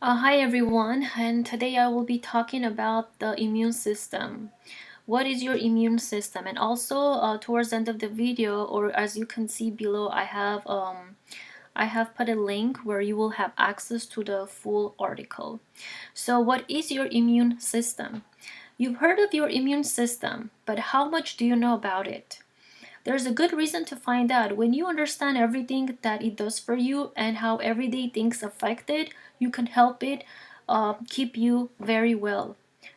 Hi everyone, and today I will be talking about the immune system. What is your immune system? And also, towards the end of the video, or as you can see below, I have put a link where you will have access to the full article. So, what is your immune system? You've heard of your immune system, but how much do you know about it? There's a good reason to find out. When you understand everything that it does for you and how everyday things affect it, you can help it keep you very well.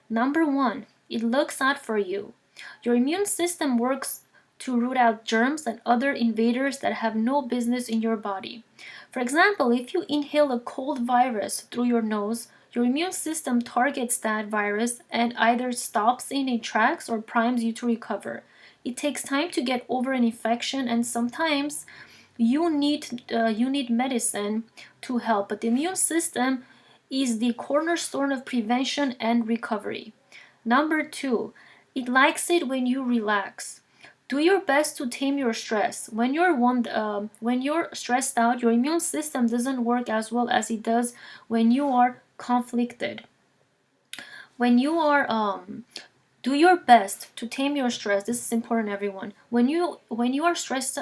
Number one, it looks out for you. Your immune system works to root out germs and other invaders that have no business in your body. For example, if you inhale a cold virus through your nose, your immune system targets that virus and either stops in its tracks or primes you to recover. It takes time to get over an infection, and sometimes you need medicine to help. But the immune system is the cornerstone of prevention and recovery. Number two, it likes it when you relax. Do your best to tame your stress. When you're stressed out, your immune system doesn't work as well as it does when you are conflicted. When you are Do your best to tame your stress. This is important, everyone. When you are stressed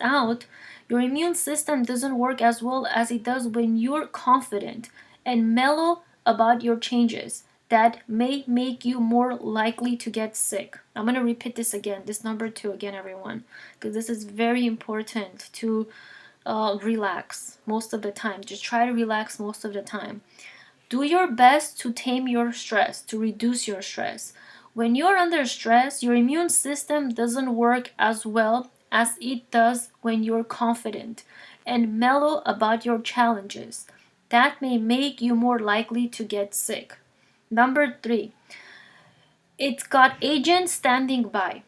out, your immune system doesn't work as well as it does when you're confident and mellow about your changes that may make you more likely to get sick. I'm going to repeat this again, this number two again, everyone, because this is very important to relax most of the time. Just try to relax most of the time. Do your best to tame your stress, to reduce your stress. When you're under stress, your immune system doesn't work as well as it does when you're confident and mellow about your challenges. That may make you more likely to get sick. Number three, it's got agents standing by.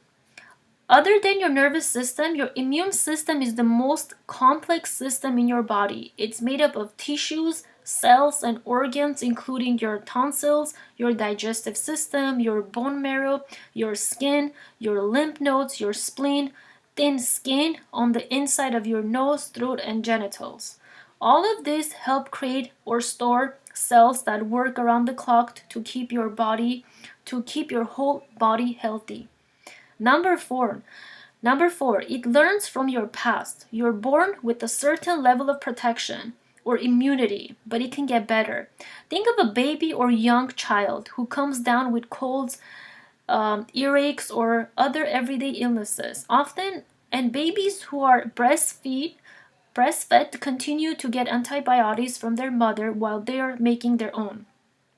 Other than your nervous system, your immune system is the most complex system in your body. It's made up of tissues, cells, and organs, including your tonsils, your digestive system, your bone marrow, your skin, your lymph nodes, your spleen, thin skin on the inside of your nose, throat, and genitals. All of this help create or store cells that work around the clock to keep your whole body healthy. Number four, it learns from your past. You're born with a certain level of protection or immunity, but it can get better. Think of a baby or young child who comes down with colds, earaches, or other everyday illnesses. Often, and babies who are breastfed continue to get antibiotics from their mother while they are making their own.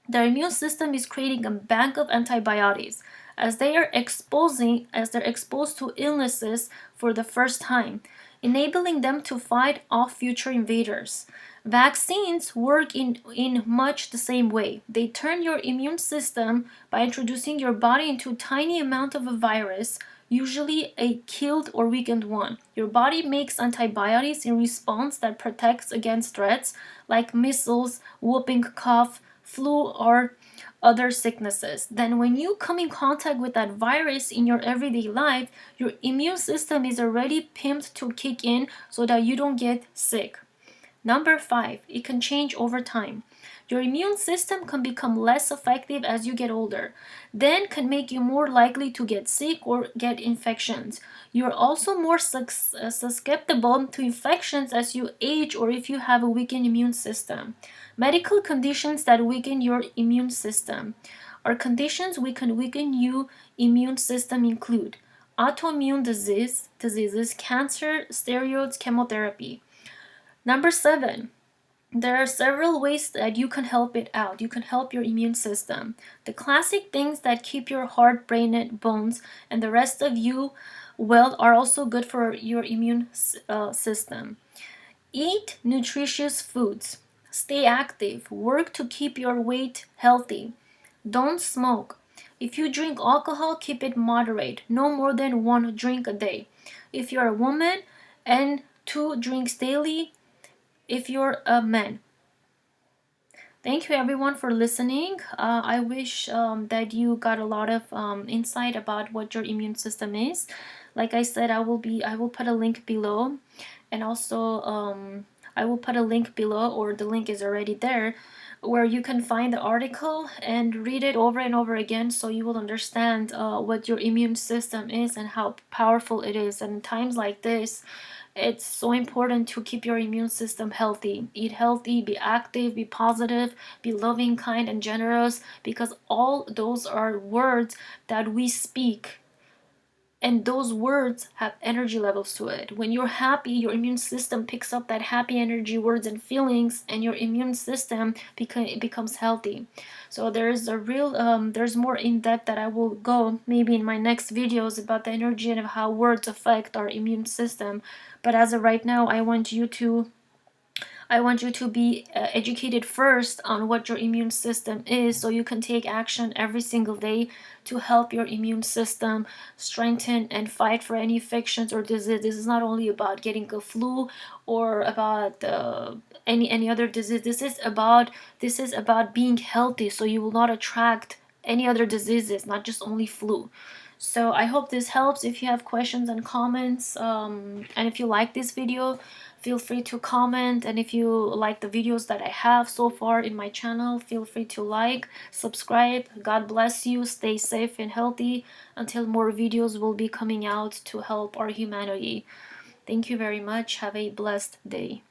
Their immune system is creating a bank of antibiotics as they're exposed to illnesses for the first time, enabling them to fight off future invaders. Vaccines work in much the same way. They turn your immune system by introducing your body into a tiny amount of a virus, usually a killed or weakened one. Your body makes antibiotics in response that protects against threats like measles, whooping cough, flu, or other sicknesses. Then, when you come in contact with that virus in your everyday life, your immune system is already pimped to kick in so that you don't get sick. Number five, it can change over time. Your immune system can become less effective as you get older, then can make you more likely to get sick or get infections. You're also more susceptible to infections as you age or if you have a weakened immune system. Medical conditions that weaken your immune system or conditions we can weaken your immune system include autoimmune diseases, cancer, steroids, chemotherapy. Number seven, there are several ways that you can help it out. You can help your immune system. The classic things that keep your heart, brain, and bones and the rest of you well are also good for your immune system. Eat nutritious foods. Stay active. Work to keep your weight healthy. Don't smoke. If you drink alcohol, keep it moderate. No more than one drink a day. If you're a woman, and two drinks daily if you're a man. Thank you everyone for listening. I wish that you got a lot of insight about what your immune system is. Like I said, I will put a link below, and also I will put a link below, or the link is already there, where you can find the article and read it over and over again, so you will understand what your immune system is and how powerful it is. And in times like this, it's so important to keep your immune system healthy. Eat healthy, be active, be positive, be loving, kind, and generous, because all those are words that we speak, and those words have energy levels to it. When you're happy, your immune system picks up that happy energy, words, and feelings, and your immune system becomes healthy. So there's a real there's more in depth that I will go maybe in my next videos about the energy and how words affect our immune system. But as of right now, I want you to be educated first on what your immune system is, so you can take action every single day to help your immune system strengthen and fight for any infections or disease. This is not only about getting a flu or about any other disease. This is about being healthy, so you will not attract any other diseases, not just only flu. So I hope this helps. If you have questions and comments, and if you like this video, feel free to comment. And if you like the videos that I have so far in my channel, feel free to like, subscribe. God bless you. Stay safe and healthy until more videos will be coming out to help our humanity. Thank you very much. Have a blessed day.